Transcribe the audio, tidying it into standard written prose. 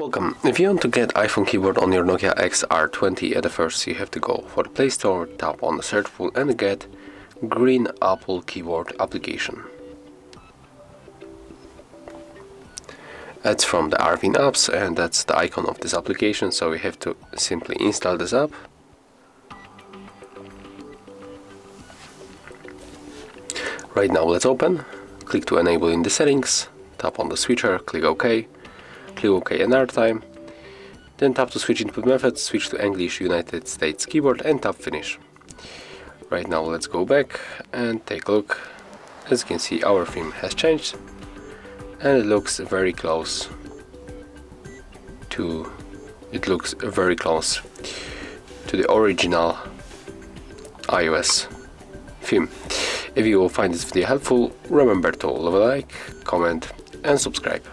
Welcome. If you want to get iPhone keyboard on your Nokia XR20 at the first, you have to go for the Play Store, tap on the search pool and get Green Apple keyboard application. That's from the Arvin apps and that's the icon of this application, so we have to simply install this app. Right now let's open, click to enable in the settings, tap on the switcher, click OK another time, then tap to switch input method, switch to English United States keyboard and tap finish. Right now let's go back and take a look. As you can see, our theme has changed and it looks very close to the original iOS theme. If you will find this video helpful, remember to leave a like, comment and subscribe.